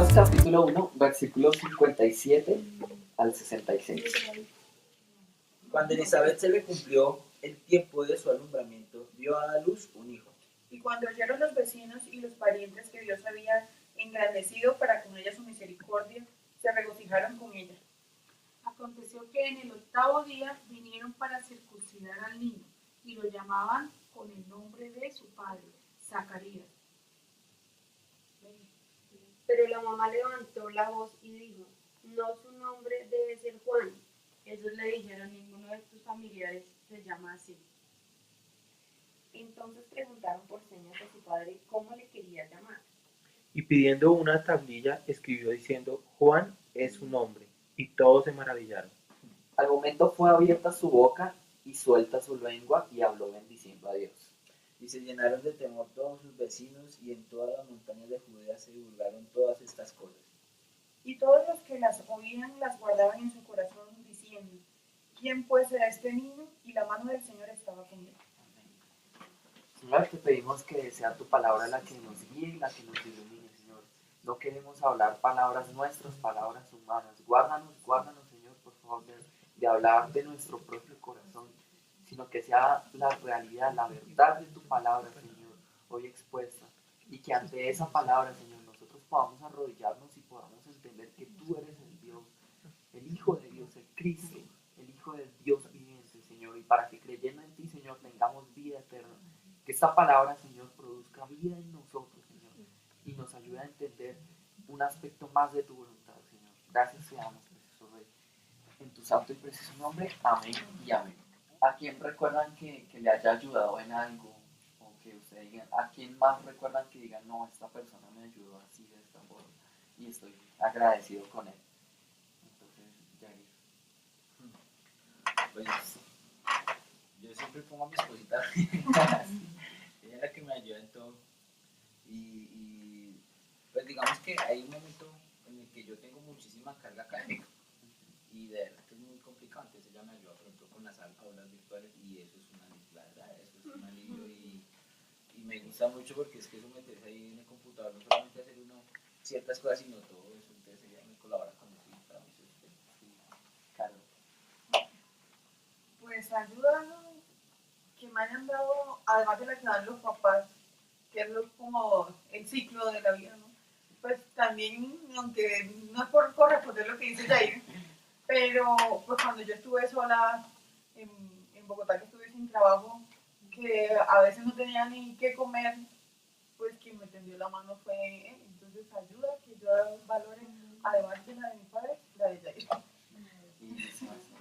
Lucas capítulo 1, versículos 57 al 66. Cuando Elizabeth se le cumplió el tiempo de su alumbramiento, dio a luz un hijo. Y cuando oyeron los vecinos y los parientes que Dios había engrandecido para con ella su misericordia, se regocijaron con ella. Aconteció que en el 8º día vinieron para circuncidar al niño y lo llamaban con el nombre de su padre, Zacarías. Pero la mamá levantó la voz y dijo: no, su nombre debe ser Juan. Ellos le dijeron: ninguno de tus familiares se llama así. Entonces preguntaron por señas a su padre cómo le quería llamar. Y pidiendo una tablilla, escribió diciendo: Juan es su nombre. Y todos se maravillaron. Al momento fue abierta su boca y suelta su lengua y habló bendiciendo a Dios. Y se llenaron de temor todos sus vecinos, y en todas las montañas de Judea se divulgaron todas estas cosas. Y todos los que las oían las guardaban en su corazón, diciendo: ¿quién pues será este niño? Y la mano del Señor estaba con él. Señor, te pedimos que sea tu palabra la que nos guíe y la que nos ilumine, Señor. No queremos hablar palabras nuestras, palabras humanas. Guárdanos, Señor, por favor, de hablar de nuestro propio corazón, sino que sea la realidad, la verdad de tu palabra, Señor, hoy expuesta. Y que ante esa palabra, Señor, nosotros podamos arrodillarnos y podamos entender que tú eres el Dios, el Hijo de Dios, el Cristo, el Hijo del Dios viviente, Señor. Y para que creyendo en ti, Señor, tengamos vida eterna. Que esta palabra, Señor, produzca vida en nosotros, Señor, y nos ayude a entender un aspecto más de tu voluntad, Señor. Gracias te damos, precioso Rey. En tu santo y precioso nombre, amén y amén. ¿A quién recuerdan que le haya ayudado en algo? O que ustedes digan, ¿a quién más recuerdan que digan, no, esta persona me ayudó así de esta forma y estoy agradecido con él? Entonces, Yair. Pues yo siempre pongo a mi esposita. Ella es la que me ayuda en todo. Y pues digamos que hay un momento en el que yo tengo muchísima carga académica. Y de verdad que es muy complicado. Entonces ella me ayuda, por ejemplo, con las aulas virtuales, y eso es una, la verdad, eso es un alivio. Y me gusta mucho porque es que eso meterse ahí en el computador, no solamente hacer uno ciertas cosas, sino todo eso. Entonces ella me colabora con eso, y para mí eso es Claro. Pues ayuda que me hayan dado, además de la que dan los papás, que es como el ciclo de la vida, ¿no? Pues también, aunque no es por corresponder lo que dice Jair, pero pues cuando yo estuve sola en Bogotá, que estuve sin trabajo, que a veces no tenía ni qué comer, pues quien me tendió la mano fue él. Entonces ayuda que yo valore, además de la de mi padre, la de Jair.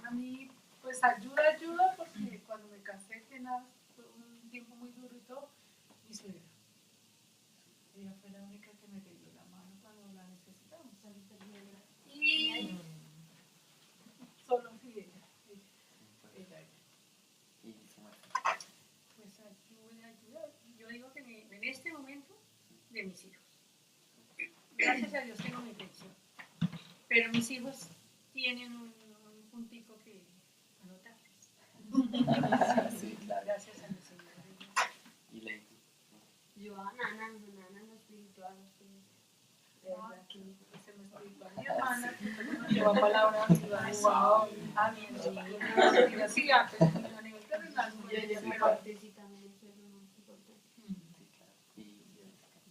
A mí, pues ayuda, porque cuando me casé, fue un tiempo muy duro y todo, mi suegra. Ella fue la única que me tendió la mano cuando la necesitamos. Y solo sí ella. Pues ayuda. Yo digo que en este momento, de mis hijos. Gracias a Dios tengo mi pensión. Pero mis hijos tienen un puntico que anotar. Sí, claro. Gracias a mi Señor. Y Lady. Yo a Nana no espiritual, de verdad que Se me espiritual. Mi hermana, que lleva palabras, wow, a mi amiga, sí, antes, a nivel terrenal, yo también soy lo más importante.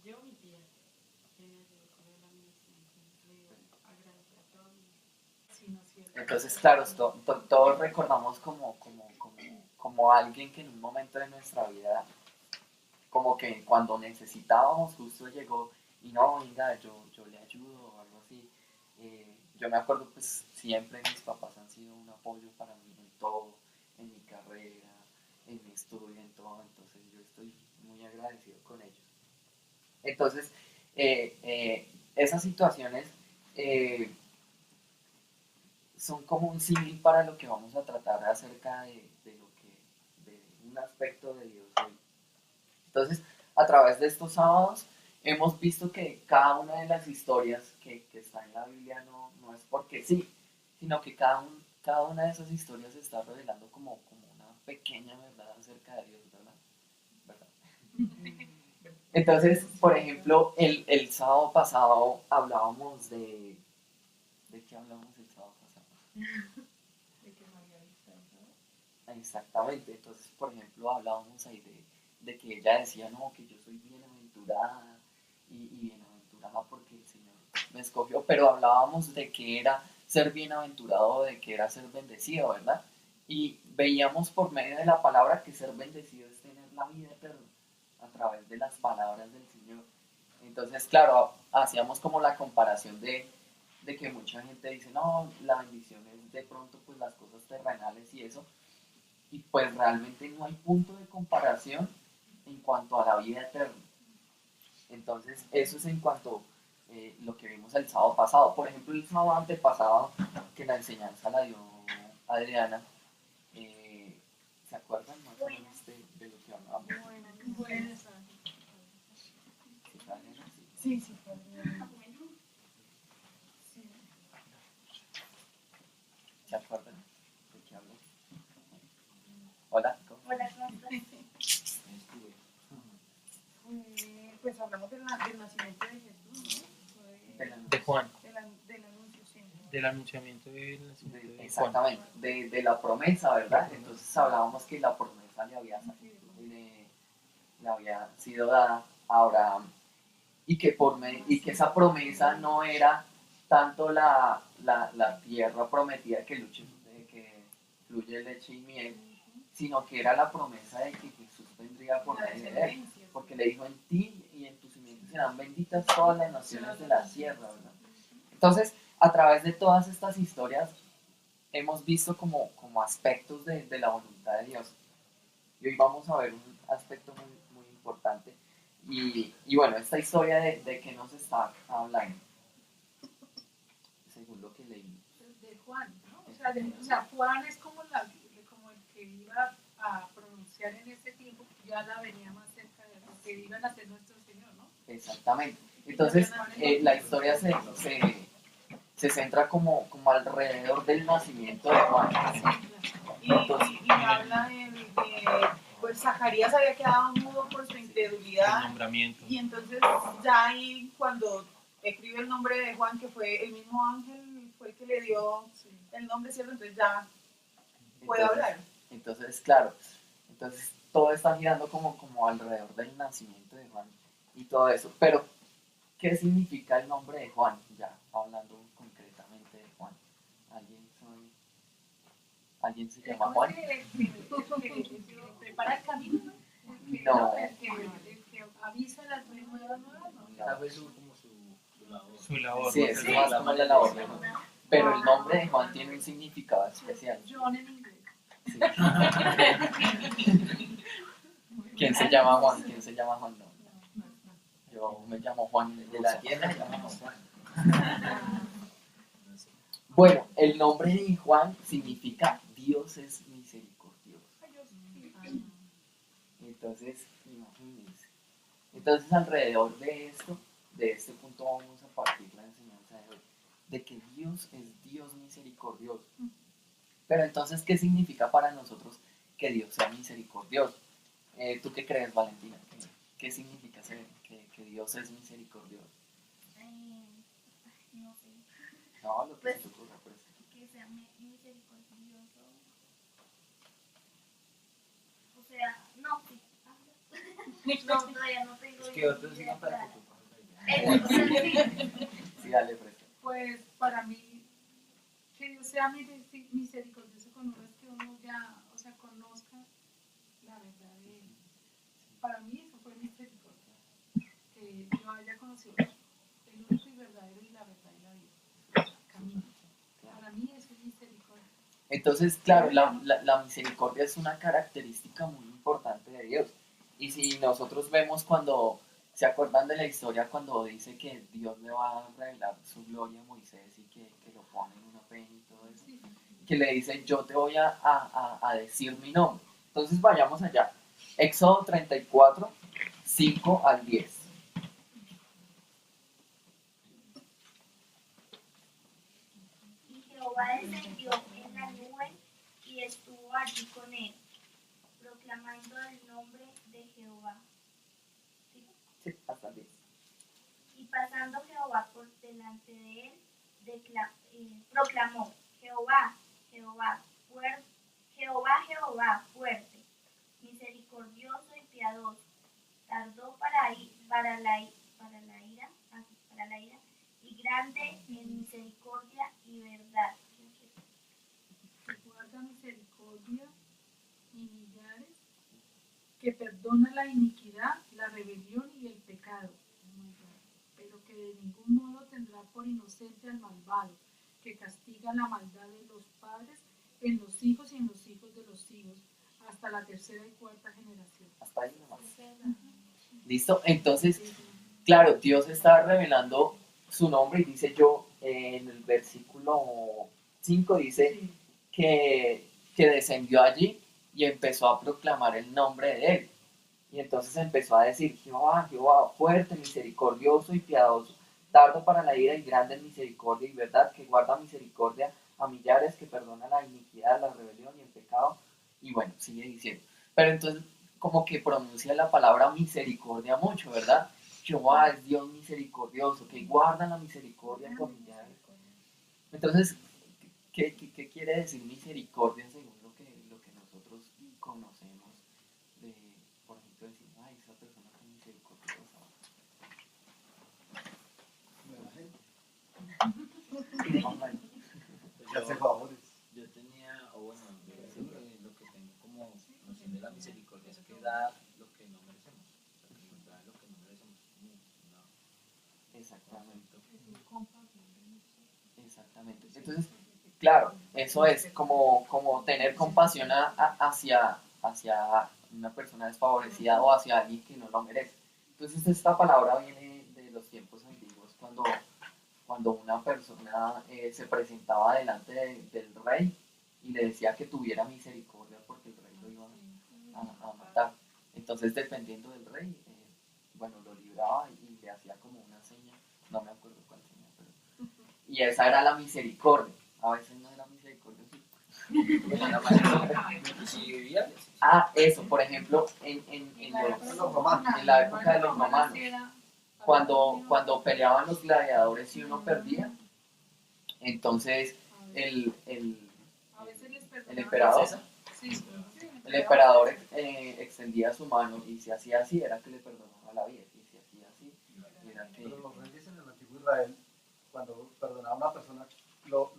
Yo, mi tía, que me ayudó con el administración, le agradezco a todos. sí, no es cierto. Entonces, claro, todos recordamos como alguien que en un momento de nuestra vida, como que cuando necesitábamos, justo llegó y no, venga, yo le ayudo o algo así. Yo me acuerdo, pues siempre mis papás han sido un apoyo para mí en todo, en mi carrera, en mi estudio, en todo. Entonces yo estoy muy agradecido con ellos. Entonces, esas situaciones son como un símil para lo que vamos a tratar acerca de un aspecto de Dios hoy. Entonces, a través de estos sábados, hemos visto que cada una de las historias que está en la Biblia no es porque sí, sino que cada una de esas historias está revelando como una pequeña verdad acerca de Dios, ¿verdad? Entonces, por ejemplo, el sábado pasado hablábamos de... ¿De qué hablamos el sábado pasado? De que María está Exactamente. Entonces, por ejemplo, hablábamos ahí de que ella decía, no, que yo soy bienaventurada y bienaventurada porque el Señor me escogió, pero hablábamos de que era ser bienaventurado, de que era ser bendecido, ¿verdad? Y veíamos por medio de la palabra que ser bendecido es tener la vida eterna a través de las palabras del Señor. Entonces, claro, hacíamos como la comparación de que mucha gente dice, no, la bendición es de pronto pues las cosas terrenales y eso, y pues realmente no hay punto de comparación en cuanto a la vida eterna. Entonces, eso es en cuanto lo que vimos el sábado pasado. Por ejemplo, el sábado antepasado, que la enseñanza la dio Adriana, ¿se acuerdan más o menos de lo que hablábamos? buena. ¿Sí, Adriana? Sí, sí. ¿Se acuerdan de qué habló? Hola, ¿cómo? Hola, ¿cómo estás? Estuve. Pues hablamos del nacimiento de Jesús, ¿no? De Juan, Del anuncio, sí. del anunciamiento del nacimiento de Juan. Exactamente, de la promesa, ¿verdad? Entonces hablábamos que la promesa le había sido dada a Abraham y y que esa promesa no era tanto la tierra prometida que fluye leche y miel, sino que era la promesa de que Jesús vendría por medio de él, porque le dijo, en ti y en tu simiente serán benditas todas las naciones de la tierra, ¿verdad? Entonces, a través de todas estas historias, hemos visto como aspectos de la voluntad de Dios. Y hoy vamos a ver un aspecto muy importante. Y bueno, esta historia de que nos está hablando, según lo que leí. De Juan, ¿no? O sea, Juan es como, como el que iba a pronunciar en ese tiempo, ya la venía más cerca de lo que iban a ser nuestro Señor, ¿no? Exactamente. Entonces, la historia se centra como alrededor del nacimiento de Juan. Y habla pues Zacarías había quedado mudo por su El incredulidad. nombramiento. Y entonces ya ahí cuando escribe el nombre de Juan, que fue el mismo ángel, fue el que le dio el nombre, ¿cierto? Entonces ya puede hablar. Entonces, claro, entonces todo está girando como alrededor del nacimiento de Juan y todo eso. Pero, ¿qué significa el nombre de Juan? Ya hablando concretamente de Juan. ¿Alguien se llama Juan? El que prepara el camino, ¿no? No. El que avisa las nuevas, ¿no? Esa fue como su labor. Su labor. Sí, es más como la labor de Juan. Pero el nombre de Juan tiene un significado especial. John en inglés. Sí. ¿Quién se llama Juan? ¿Quién se llama Juan? No. Yo me llamo Juan De la tienda llamamos Juan. Bueno, el nombre de Juan significa Dios es misericordioso. Entonces, imagínense. Entonces, alrededor de este punto vamos a partir la enseñanza de hoy, de que Dios es Dios misericordioso. Pero entonces, ¿qué significa para nosotros que Dios sea misericordioso? ¿Tú qué crees, Valentina? ¿Qué significa que Dios es misericordioso? No sé, No, lo que se te ocurra, pues. que sea misericordioso. O sea, no, sí. No, todavía no tengo. Es que otros digan para que tú O sea, sí. Sí, dale, fresca. Pues para mí, que Dios sea misericordioso con uno es que uno ya, o sea, conozca la verdad de Él. Para mí eso fue misericordia, que yo haya conocido el único y verdadero y la verdad y la vida, camino. Para mí eso es misericordia. Entonces, claro, la misericordia es una característica muy importante de Dios. Y si nosotros vemos cuando, ¿se acuerdan de la historia cuando dice que Dios le va a revelar su gloria a Moisés y que lo pone en una peña y todo eso? Que le dice, yo te voy a decir mi nombre. Entonces vayamos allá. Éxodo 34, 5 al 10. Y Jehová descendió en la nube y estuvo allí con él, proclamando el nombre de Jehová. ¿Sí? al 10. Y pasando Jehová por delante de él, proclamó, Jehová, Jehová, Jehová, fuerte, misericordioso y piadoso, tardó para la ira, y grande en misericordia y verdad. Guarda misericordia y millares, que perdona la iniquidad, la rebelión y el pecado, pero que de ningún modo tendrá por inocente al malvado, que castiga la maldad de los padres en los hijos y en los hijos de los hijos, hasta la tercera y cuarta generación. Hasta ahí nomás. ¿Listo? Entonces, claro, Dios está revelando su nombre y dice yo, en el versículo 5 dice Sí. que descendió allí y empezó a proclamar el nombre de él. Y entonces empezó a decir, Jehová, Jehová, fuerte, misericordioso y piadoso, tardo para la ira y grande en misericordia y verdad, que guarda misericordia a millares, que perdona la iniquidad, la rebelión y el pecado. Y bueno, sigue diciendo. Pero entonces como que pronuncia la palabra misericordia mucho, ¿verdad? Jehová es Dios misericordioso, que guarda la misericordia con millares. Entonces, ¿qué quiere decir misericordia según lo que nosotros conocemos? De, por ejemplo, decir, ay, esa persona es misericordiosa. Pues hace favores. yo tenía, o bueno, yo sé que lo que tengo como noción de la misericordia es que da lo que no merecemos. O sea, que nos da lo que no merecemos. Exactamente. Exactamente. Entonces, claro, eso es como tener compasión hacia una persona desfavorecida o hacia alguien que no lo merece. Entonces, esta palabra viene de los tiempos antiguos, cuando una persona se presentaba delante del rey y le decía que tuviera misericordia porque el rey lo iba a matar. Entonces, dependiendo del rey, bueno, lo libraba y le hacía como una seña, no me acuerdo cuál seña, pero... Y esa era la misericordia. A veces no era misericordia, sí. Eso, por ejemplo, en la época de los romanos, cuando peleaban los gladiadores y uno perdía, entonces el emperador, extendía su mano y si hacía así era que le perdonaba la vida, y si hacía así era que... Pero los reyes en el antiguo Israel, cuando perdonaban a una persona, lo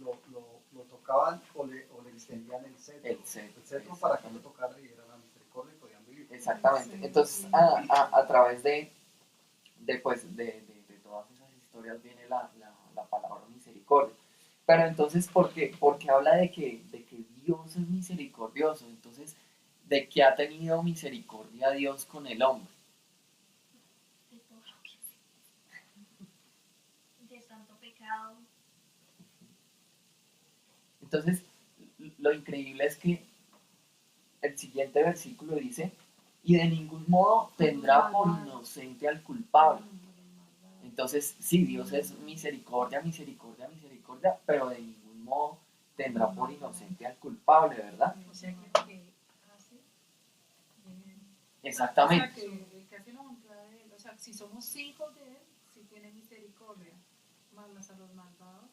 tocaban o le extendían el cetro para que lo tocara y era la misericordia y podían vivir. Exactamente. Entonces, a través de todas esas historias viene la palabra misericordia. Pero entonces, porque habla de que Dios es misericordioso, entonces, ¿de qué ha tenido misericordia Dios con el hombre? De tanto pecado. Entonces, lo increíble es que el siguiente versículo dice, y de ningún modo tendrá por inocente al culpable. Entonces, sí, Dios es misericordia, misericordia, misericordia, pero de ningún modo tendrá por inocente al culpable, ¿verdad? O sea, que hace, Exactamente. O sea, que hace la voluntad de él. O sea, si somos hijos de él, si tiene misericordia, más a los malvados,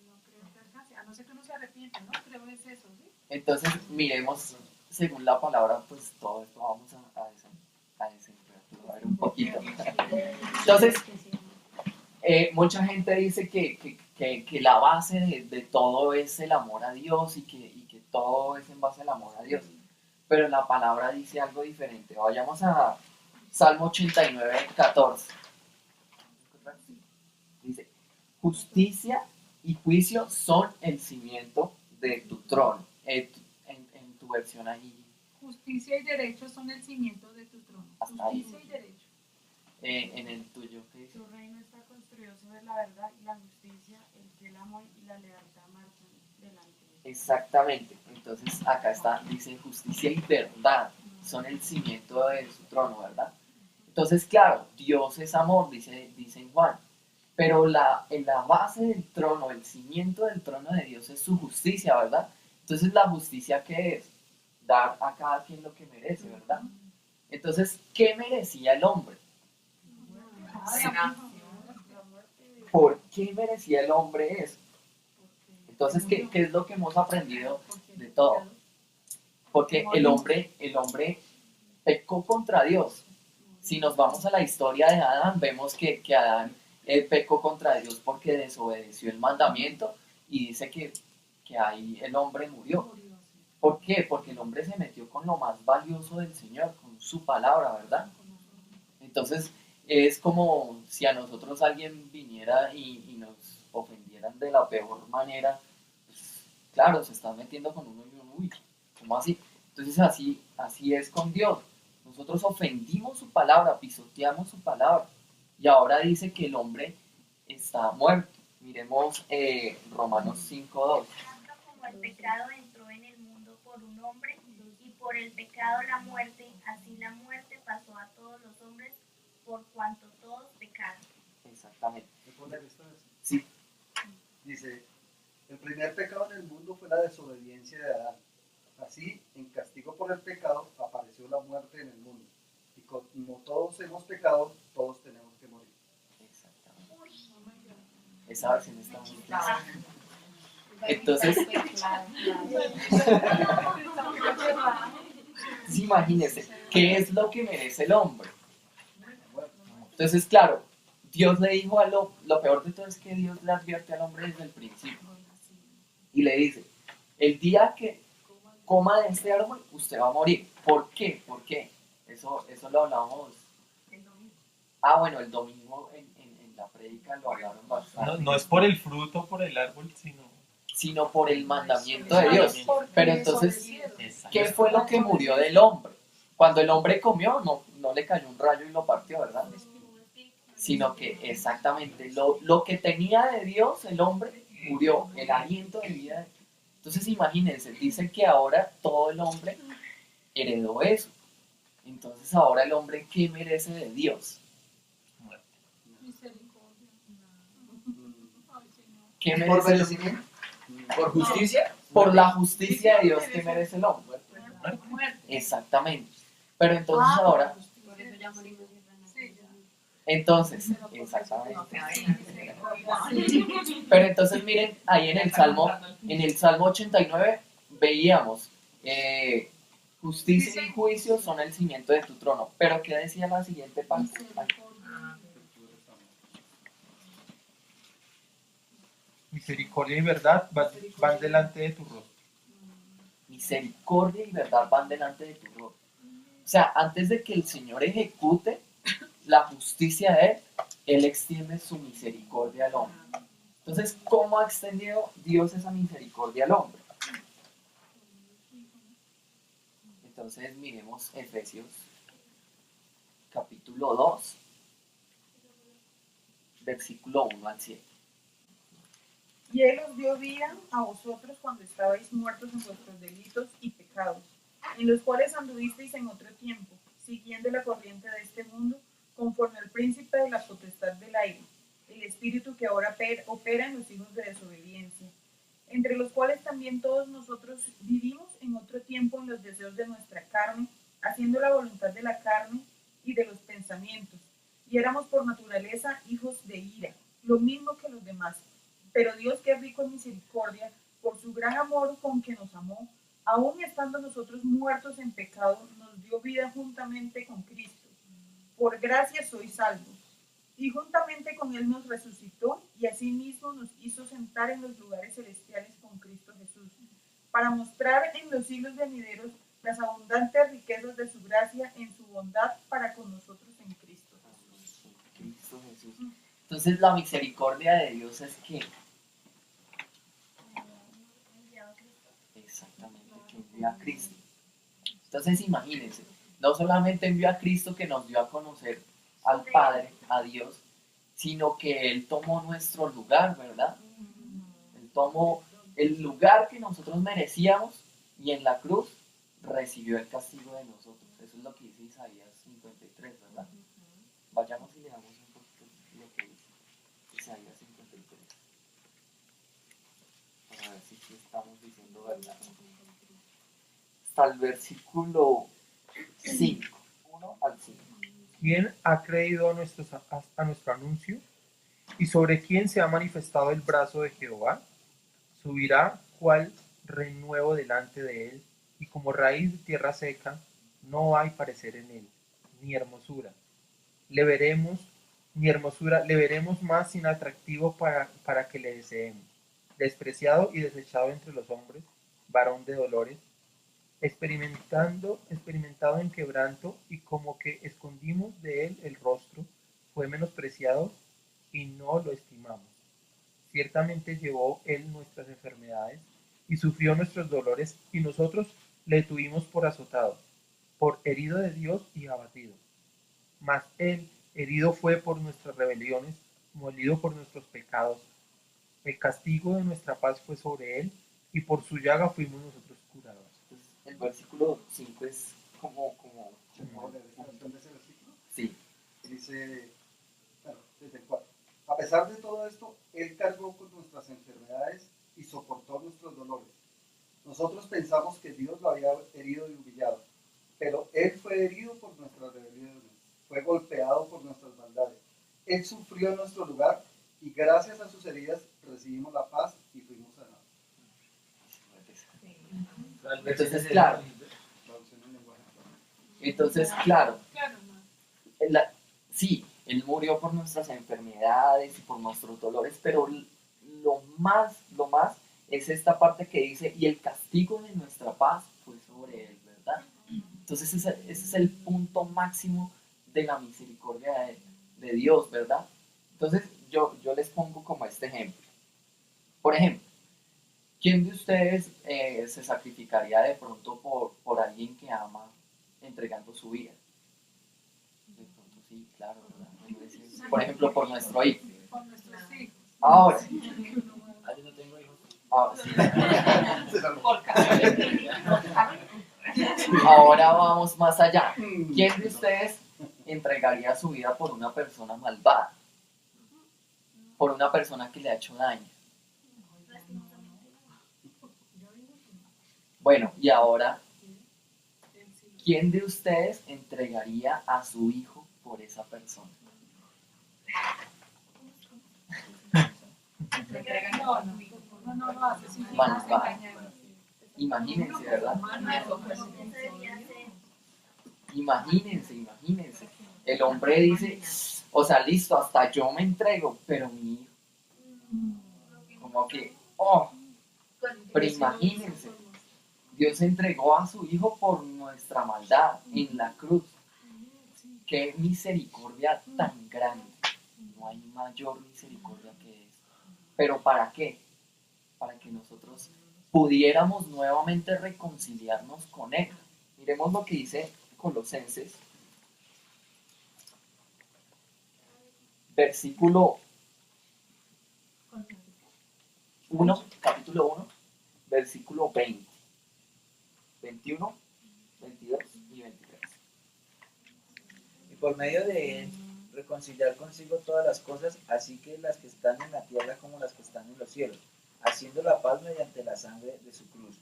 no creo que alcance. A no ser que uno se arrepienta, ¿no? Creo que es eso, ¿sí? Entonces, miremos, según la palabra, pues todo esto vamos a desenredar un poquito. Entonces, mucha gente dice que la base de todo es el amor a Dios y que todo es en base al amor a Dios. Pero la palabra dice algo diferente. Vayamos a Salmo 89, 14. Dice, justicia y juicio son el cimiento de tu trono. En tu versión ahí. Justicia y derecho son el cimiento de tu trono. Hasta Justicia ahí. y derecho. En el tuyo, ¿qué dice? Tu reino está construido sobre la verdad y la justicia, el amor y la lealtad marchan delante de ti. Exactamente. Entonces acá está, dice justicia y verdad son el cimiento de su trono, ¿verdad? Entonces, claro, Dios es amor, dice en Juan. Pero en la base del trono, el cimiento del trono de Dios es su justicia, ¿verdad? Entonces, ¿la justicia qué es? Dar a cada quien lo que merece, ¿verdad? Entonces, ¿qué merecía el hombre? ¿Por qué merecía el hombre eso? Entonces, ¿qué es lo que hemos aprendido de todo? Porque el hombre pecó contra Dios. Si nos vamos a la historia de Adán, vemos que Adán pecó contra Dios porque desobedeció el mandamiento y dice que ahí el hombre murió. ¿Por qué? Porque el hombre se metió con lo más valioso del Señor, con su palabra, ¿verdad? Entonces, es como si a nosotros alguien viniera y nos ofendieran de la peor manera. Pues, claro, se están metiendo con uno y uno, uy, ¿cómo así? Entonces, así es con Dios. Nosotros ofendimos su palabra, pisoteamos su palabra. Y ahora dice que el hombre está muerto. Miremos Romanos 5:2. Como el pecado entró en el mundo por un hombre, y por el pecado la muerte, así la muerte pasó a todos los hombres, por cuanto todos pecaron. Exactamente. Sí. Dice, el primer pecado en el mundo fue la desobediencia de Adán. Así, en castigo por el pecado, apareció la muerte en el mundo. Y como todos hemos pecado, todos tenemos que morir. Exactamente. Esa versión está muy clara. Entonces, sí, imagínense, ¿qué es lo que merece el hombre? Entonces, claro, Dios le dijo lo peor de todo es que Dios le advierte al hombre desde el principio. Y le dice, el día que coma de este árbol, usted va a morir. ¿Por qué? ¿Por qué? Eso lo hablamos. Ah, bueno, el domingo en la prédica lo hablaron bastante. No es por el fruto, por el árbol, sino por el mandamiento de Dios. Pero entonces, ¿qué fue lo que murió del hombre? Cuando el hombre comió, no le cayó un rayo y lo partió, ¿verdad? Sino que exactamente lo que tenía de Dios el hombre murió, el aliento de vida. Entonces imagínense, dicen que ahora todo el hombre heredó eso. Entonces ahora el hombre, ¿qué merece de Dios? ¿Qué merece el hombre? ¿Por justicia? Por la justicia de Dios que merece el hombre. Exactamente. Pero entonces ahora... Entonces, exactamente. Pero entonces miren, ahí en el Salmo 89 veíamos, justicia y juicio son el cimiento de tu trono. Pero ¿qué decía la siguiente parte? Misericordia y verdad van delante de tu rostro. Misericordia y verdad van delante de tu rostro. O sea, antes de que el Señor ejecute la justicia de Él extiende su misericordia al hombre. Entonces, ¿cómo ha extendido Dios esa misericordia al hombre? Entonces, miremos Efesios capítulo 2, versículo 1 al 7. Y Él os dio vida a vosotros cuando estabais muertos en vuestros delitos y pecados, en los cuales anduvisteis en otro tiempo, siguiendo la corriente de este mundo, conforme al príncipe de la potestad del aire, el espíritu que ahora opera en los hijos de desobediencia, entre los cuales también todos nosotros vivimos en otro tiempo en los deseos de nuestra carne, haciendo la voluntad de la carne y de los pensamientos, y éramos por naturaleza hijos de ira, lo mismo que los demás. Pero Dios, que es rico en misericordia, por su gran amor con que nos amó, aun estando nosotros muertos en pecado, nos dio vida juntamente con Cristo. Por gracia sois salvos. Y juntamente con Él nos resucitó y asimismo nos hizo sentar en los lugares celestiales con Cristo Jesús, para mostrar en los siglos venideros las abundantes riquezas de su gracia en su bondad para con nosotros en Cristo Jesús. Cristo Jesús. Entonces la misericordia de Dios es que exactamente, que envió a Cristo. Entonces imagínense, no solamente envió a Cristo que nos dio a conocer al Padre, a Dios, sino que Él tomó nuestro lugar, ¿verdad? Él tomó el lugar que nosotros merecíamos y en la cruz recibió el castigo de nosotros. Eso es lo que dice Isaías 53, ¿verdad? Vayamos y leamos un poquito lo que dice Isaías 53. Para ver si estamos diciendo verdad. Hasta el versículo 5, 1 al 5. ¿quién ha creído a nuestro anuncio? ¿Y sobre quién se ha manifestado el brazo de Jehová? Subirá cual renuevo delante de él, y como raíz de tierra seca, no hay parecer en él, ni hermosura. Le veremos, ni hermosura, le veremos más sin atractivo para que le deseemos. Despreciado y desechado entre los hombres, varón de dolores, experimentado en quebranto, y como que escondimos de él el rostro, fue menospreciado y no lo estimamos. Ciertamente llevó él nuestras enfermedades y sufrió nuestros dolores, y nosotros le tuvimos por azotado, por herido de Dios y abatido. Mas él herido fue por nuestras rebeliones, molido por nuestros pecados. El castigo de nuestra paz fue sobre él, y por su llaga fuimos nosotros curados. Entonces, el versículo 5 es ¿Puedo leer esta versión de ese versículo? sí, Dice, bueno, desde el 4. A pesar de todo esto, Él cargó con nuestras enfermedades y soportó nuestros dolores. Nosotros pensamos que Dios lo había herido y humillado, pero Él fue herido por nuestras rebeliones, fue golpeado por nuestras maldades. Él sufrió en nuestro lugar, y gracias a sus heridas recibimos la paz y fuimos sanados. entonces claro, Traducción en lenguaje. claro, Claro, ma. Sí, Él murió por nuestras enfermedades y por nuestros dolores, pero lo más es esta parte que dice, y el castigo de nuestra paz fue sobre Él, ¿verdad? Entonces ese es el punto máximo de la misericordia de Dios, ¿verdad? Entonces yo les pongo como este ejemplo. Por ejemplo, ¿quién de ustedes se sacrificaría de pronto por alguien que ama entregando su vida? De pronto sí, claro, ¿verdad? Por ejemplo, por nuestro hijo. Por nuestros hijos. Ahora, Yo no tengo hijos. sí. Por Ahora vamos más allá. ¿Quién de ustedes entregaría su vida por una persona malvada? Por una persona que le ha hecho daño. Bueno, y ahora, ¿quién de ustedes entregaría a su hijo por esa persona? No, hace sí, Malvada. Imagínense, ¿verdad? Imagínense. El hombre dice, o sea, listo, hasta yo me entrego, pero mi hijo, como que, pero imagínense, Dios entregó a su hijo por nuestra maldad en la cruz. Qué misericordia tan grande. No hay mayor misericordia que esa. ¿Pero para qué? Para que nosotros pudiéramos nuevamente reconciliarnos con Él. Miremos lo que dice Colosenses, versículo 1, capítulo 1, versículo 20, 21, 22 y 23. Y por medio de él reconciliar consigo todas las cosas, así que las que están en la tierra como las que están en los cielos, haciendo la paz mediante la sangre de su cruz.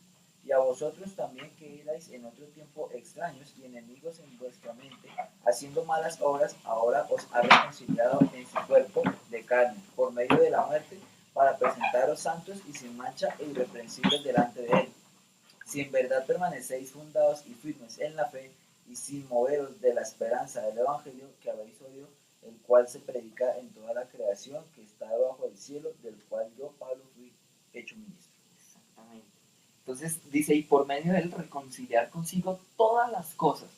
Y a vosotros también, que erais en otro tiempo extraños y enemigos en vuestra mente, haciendo malas obras, ahora os ha reconciliado en su cuerpo de carne, por medio de la muerte, para presentaros santos y sin mancha e irreprensibles delante de él. Si en verdad permanecéis fundados y firmes en la fe, y sin moveros de la esperanza del Evangelio que habéis oído, el cual se predica en toda la creación que está debajo del cielo, del cual yo, Pablo, fui hecho ministro. Exactamente. Entonces dice, y por medio de él reconciliar consigo todas las cosas,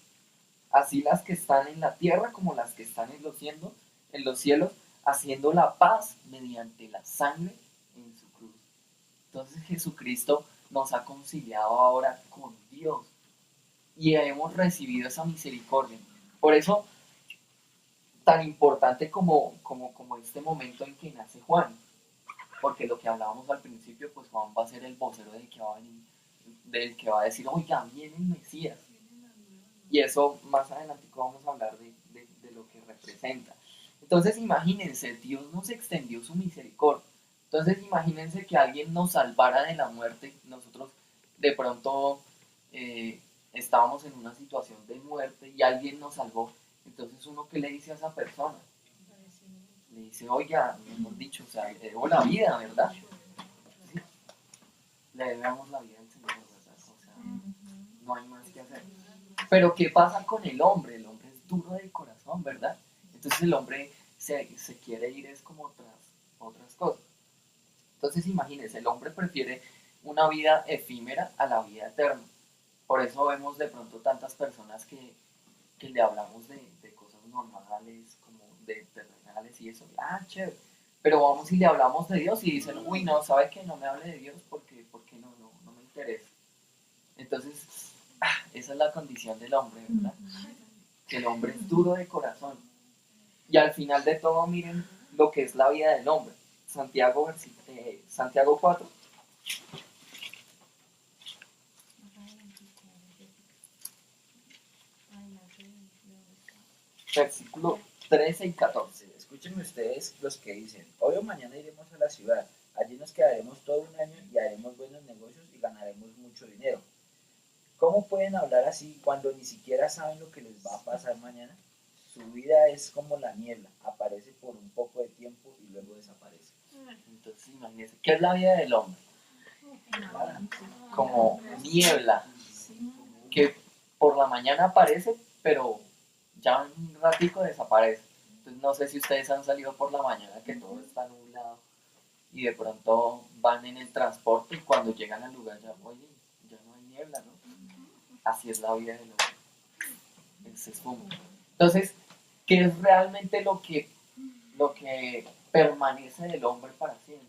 así las que están en la tierra como las que están en los cielos, haciendo la paz mediante la sangre en su cruz. Entonces Jesucristo nos ha conciliado ahora con Dios y hemos recibido esa misericordia. Por eso, tan importante como este momento en que nace Juan, porque lo que hablábamos al principio, pues Juan va a ser el vocero del que va a decir, oiga, viene el Mesías. Y eso más adelante vamos a hablar de lo que representa. Entonces imagínense, Dios nos extendió su misericordia. Entonces imagínense que alguien nos salvara de la muerte. Nosotros de pronto estábamos en una situación de muerte y alguien nos salvó. Entonces uno, ¿qué le dice a esa persona? Le dice, oiga, mejor dicho, o sea, le debo la vida, ¿verdad? Sí, le debemos la vida al Señor, ¿verdad? O sea, no hay más que hacer. Pero ¿qué pasa con el hombre? El hombre es duro de corazón, ¿verdad? Entonces el hombre se quiere ir es como tras otras cosas. Entonces imagínense, el hombre prefiere una vida efímera a la vida eterna. Por eso vemos de pronto tantas personas que le hablamos de cosas normales, como de terrenales y eso. Ah, chévere. Pero vamos y le hablamos de Dios y dicen, uy, no, ¿sabe qué? No me hable de Dios porque no me interesa. Entonces, esa es la condición del hombre, ¿verdad? Que el hombre es duro de corazón. Y al final de todo, miren lo que es la vida del hombre. Santiago 4, versículo 13 y 14. Escúchenme ustedes los que dicen, hoy o mañana iremos a la ciudad, allí nos quedaremos todo un año y haremos buenos negocios y ganaremos mucho dinero. ¿Cómo pueden hablar así cuando ni siquiera saben lo que les va a pasar mañana? Su vida es como la niebla, aparece por un poco de tiempo y luego desaparece. Entonces, imagínense, ¿qué es la vida del hombre? Como niebla, que por la mañana aparece, pero ya un ratico desaparece. Entonces, no sé si ustedes han salido por la mañana que todo está nublado y de pronto van en el transporte y cuando llegan al lugar ya, oye, ya no hay niebla, ¿no? Así es la vida del hombre, se esfuma. Entonces, ¿qué es realmente lo que permanece del hombre para siempre?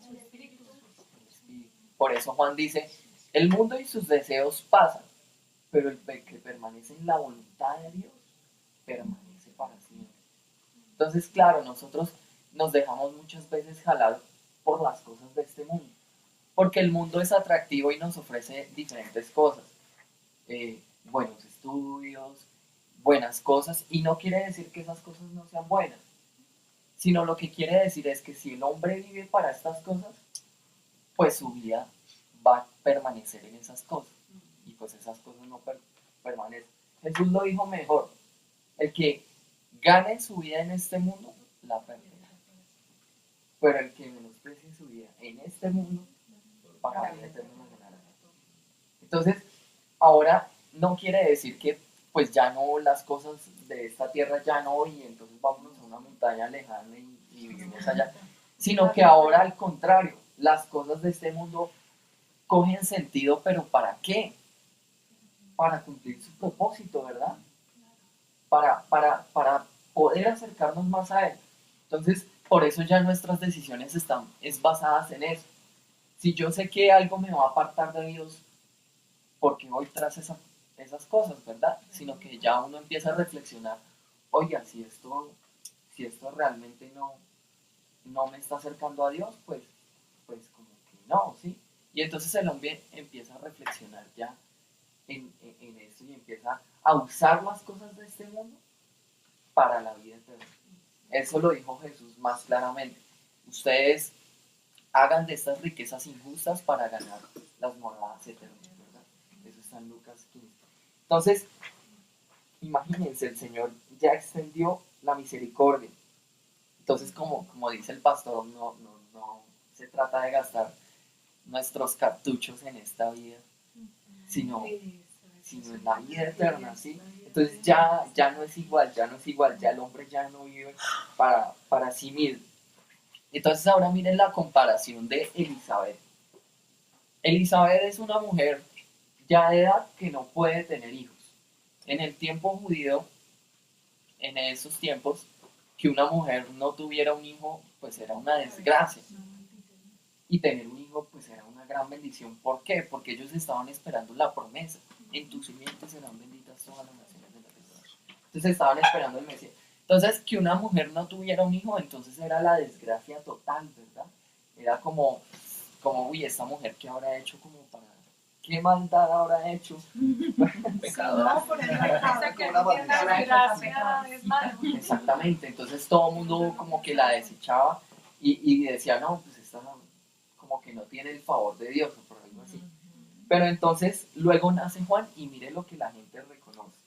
El espíritu. Por eso Juan dice, el mundo y sus deseos pasan, pero el que permanece en la voluntad de Dios permanece para siempre. Entonces, claro, nosotros nos dejamos muchas veces jalar por las cosas de este mundo, porque el mundo es atractivo y nos ofrece diferentes cosas, buenos estudios, buenas cosas, y no quiere decir que esas cosas no sean buenas, sino lo que quiere decir es que si el hombre vive para estas cosas, pues su vida va a permanecer en esas cosas, y pues esas cosas no permanecen. Jesús lo dijo mejor, el que gane su vida en este mundo, la perderá. Pero el que menosprecie su vida en este mundo, para la vida eterna la ganará. Entonces, ahora no quiere decir que pues ya no, las cosas de esta tierra ya no, y entonces vámonos a una montaña lejana y vivimos allá, sino que ahora al contrario, las cosas de este mundo cogen sentido, pero ¿para qué? Para cumplir su propósito, ¿verdad? Para poder acercarnos más a Él. Entonces, por eso ya nuestras decisiones están basadas en eso. Si yo sé que algo me va a apartar de Dios, porque voy tras esas cosas, ¿verdad? Sino que ya uno empieza a reflexionar, oiga, si esto realmente no me está acercando a Dios, pues como que no, ¿sí? Y entonces el hombre empieza a reflexionar ya en esto y empieza a usar las cosas de este mundo para la vida eterna. Eso lo dijo Jesús más claramente. Ustedes hagan de estas riquezas injustas para ganar las moradas eternas, ¿verdad? Eso está en Lucas 15. Entonces, imagínense, el Señor ya extendió la misericordia. Entonces, como dice el pastor, no se trata de gastar nuestros cartuchos en esta vida, sino en la vida eterna, ¿sí? Entonces ya no es igual, ya el hombre ya no vive para sí mismo. Entonces ahora miren la comparación de Elizabeth. Elizabeth es una mujer ya de edad que no puede tener hijos. En el tiempo judío, en esos tiempos, que una mujer no tuviera un hijo, pues era una desgracia. Y tener un hijo, pues era una gran bendición. ¿Por qué? Porque ellos estaban esperando la promesa. En tu simiente serán benditas todas las naciones de la tierra. Entonces estaban esperando el Mesías. Entonces, que una mujer no tuviera un hijo, entonces era la desgracia total, ¿verdad? Era uy, esta mujer que habrá hecho como para... ¿Qué maldad habrá hecho? Pecadora. No, por el pecado que tiene la desgracia es malo. Exactamente, entonces todo el mundo como que la desechaba y decía, no, pues esta como que no tiene el favor de Dios o por algo así. Pero entonces luego nace Juan y mire lo que la gente reconoce.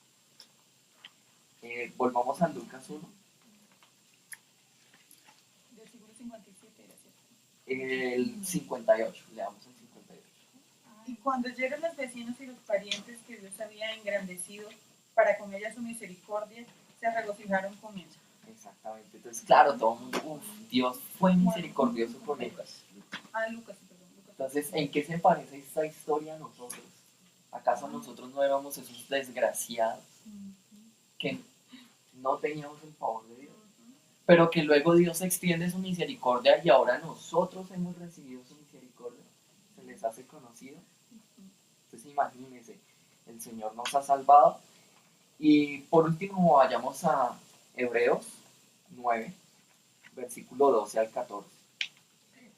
Volvamos a Lucas 1. Versículo 57 era cierto. El 58, leamos el 58. Y cuando llegan los vecinos y los parientes que Dios había engrandecido para con ella su misericordia, se regocijaron con ella. Exactamente. Entonces, claro, todo el mundo, Dios fue misericordioso con ellos. Lucas. Entonces, ¿en qué se parece esta historia a nosotros? ¿Acaso nosotros no éramos esos desgraciados que no teníamos el favor de Dios? Pero que luego Dios extiende su misericordia y ahora nosotros hemos recibido su misericordia. Se les hace conocido. Entonces imagínense, el Señor nos ha salvado. Y por último vayamos a Hebreos 9, versículo 12 al 14.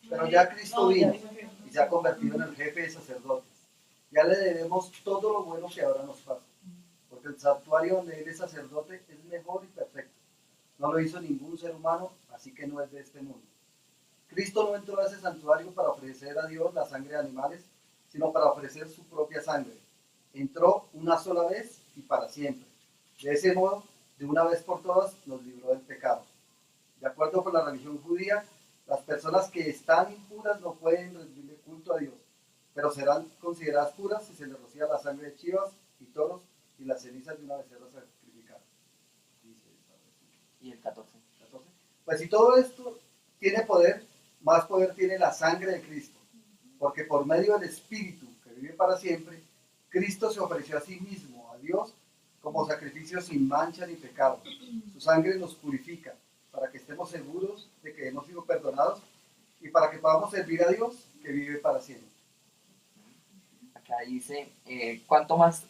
Pero ya Cristo vino y se ha convertido en el jefe de sacerdotes. Ya le debemos todo lo bueno que ahora nos pasa, porque el santuario donde Él es sacerdote es mejor y perfecto. No lo hizo ningún ser humano, así que no es de este mundo. Cristo no entró a ese santuario para ofrecer a Dios la sangre de animales, sino para ofrecer su propia sangre. Entró una sola vez y para siempre. De ese modo, de una vez por todas, nos libró del pecado. De acuerdo con la religión judía, las personas que están impuras no pueden rendirle culto a Dios, pero serán consideradas puras si se les rocía la sangre de chivas y toros y las cenizas de una becerra sacrificada. Y el 14. Pues si todo esto tiene poder, más poder tiene la sangre de Cristo, porque por medio del Espíritu que vive para siempre, Cristo se ofreció a sí mismo, a Dios, como sacrificio sin mancha ni pecado. Su sangre nos purifica, para que estemos seguros de que hemos sido perdonados y para que podamos servir a Dios que vive para siempre. Acá dice, ¿cuánto más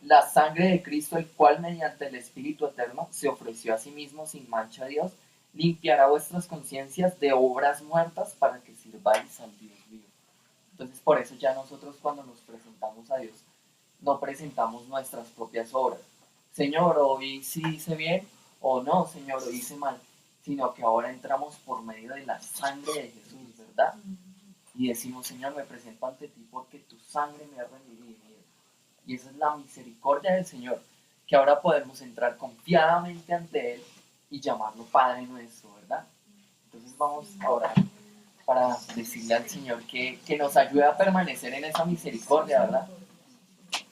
la sangre de Cristo, el cual mediante el Espíritu Eterno se ofreció a sí mismo sin mancha a Dios, limpiará vuestras conciencias de obras muertas para que sirváis al Dios vivo? Entonces por eso ya nosotros cuando nos presentamos a Dios, no presentamos nuestras propias obras. Señor, hoy sí hice bien, o no, Señor, hoy hice mal, sino que ahora entramos por medio de la sangre de Jesús, ¿verdad? Y decimos, Señor, me presento ante ti porque tu sangre me ha redimido. Y esa es la misericordia del Señor, que ahora podemos entrar confiadamente ante Él y llamarlo Padre nuestro, ¿verdad? Entonces vamos a orar para decirle al Señor que nos ayude a permanecer en esa misericordia, ¿verdad?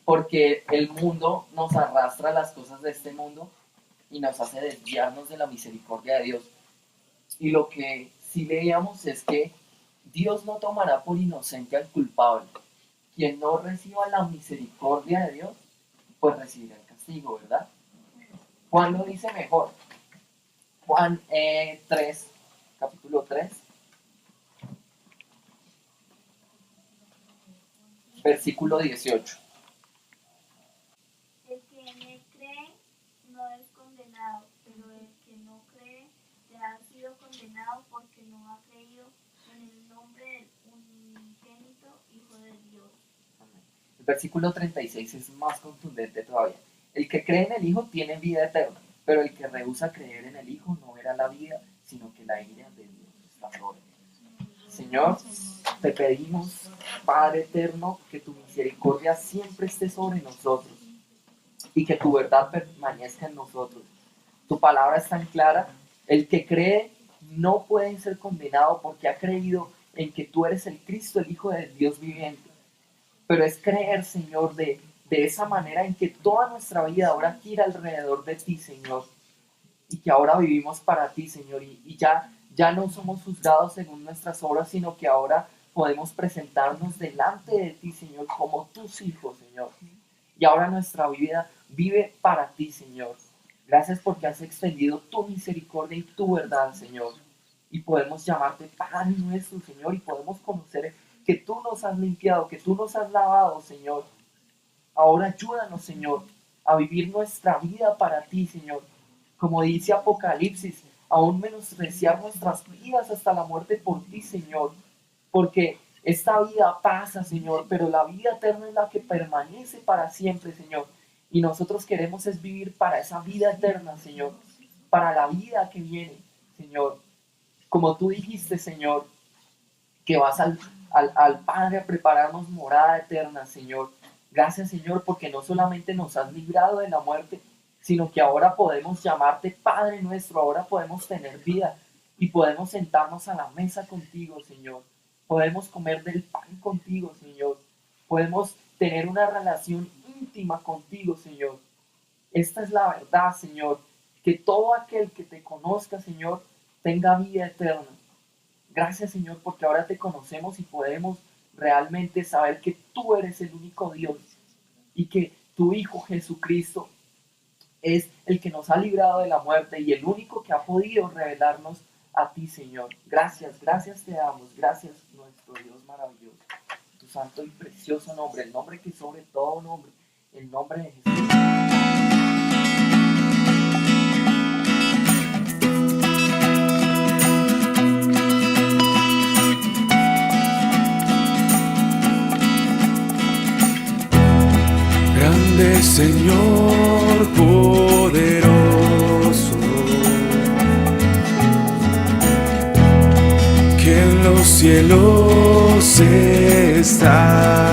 Porque el mundo nos arrastra a las cosas de este mundo y nos hace desviarnos de la misericordia de Dios. Y lo que sí leíamos es que Dios no tomará por inocente al culpable. Quien no reciba la misericordia de Dios, pues recibirá el castigo, ¿verdad? Juan lo dice mejor. Juan 3, capítulo 3, versículo 18. El que me cree no es condenado, pero el que no cree ya ha sido condenado porque no ha creído en el nombre del unigénito Hijo de Dios. El versículo 36 es más contundente todavía. El que cree en el Hijo tiene vida eterna, pero el que rehúsa creer en el Hijo no verá la vida, sino que la ira de Dios está sobre él. Señor, te pedimos, Padre eterno, que tu misericordia siempre esté sobre nosotros y que tu verdad permanezca en nosotros. Tu palabra es tan clara. El que cree no puede ser condenado porque ha creído en que tú eres el Cristo, el Hijo del Dios viviente. Pero es creer, Señor, de esa manera en que toda nuestra vida ahora gira alrededor de ti, Señor. Y que ahora vivimos para ti, Señor. Y ya no somos juzgados según nuestras obras, sino que ahora podemos presentarnos delante de ti, Señor, como tus hijos, Señor. Y ahora nuestra vida vive para ti, Señor. Gracias porque has extendido tu misericordia y tu verdad, Señor. Y podemos llamarte Padre nuestro, Señor, y podemos conocer que tú nos has limpiado, que tú nos has lavado, Señor. Ahora ayúdanos, Señor, a vivir nuestra vida para ti, Señor. Como dice Apocalipsis, aún menospreciar nuestras vidas hasta la muerte por ti, Señor. Porque esta vida pasa, Señor, pero la vida eterna es la que permanece para siempre, Señor. Y nosotros queremos es vivir para esa vida eterna, Señor. Para la vida que viene, Señor. Como tú dijiste, Señor, que vas al Padre a prepararnos morada eterna, Señor. Gracias, Señor, porque no solamente nos has librado de la muerte, sino que ahora podemos llamarte Padre nuestro, ahora podemos tener vida y podemos sentarnos a la mesa contigo, Señor. Podemos comer del pan contigo, Señor. Podemos tener una relación íntima contigo, Señor. Esta es la verdad, Señor. Que todo aquel que te conozca, Señor, tenga vida eterna. Gracias, Señor, porque ahora te conocemos y podemos realmente saber que tú eres el único Dios y que tu Hijo Jesucristo es el que nos ha librado de la muerte y el único que ha podido revelarnos a ti, Señor. Gracias, gracias te damos. Gracias, nuestro Dios maravilloso. Tu santo y precioso nombre, el nombre que sobre todo nombre, el nombre de Jesús. Grande Señor poderoso, que en los cielos está.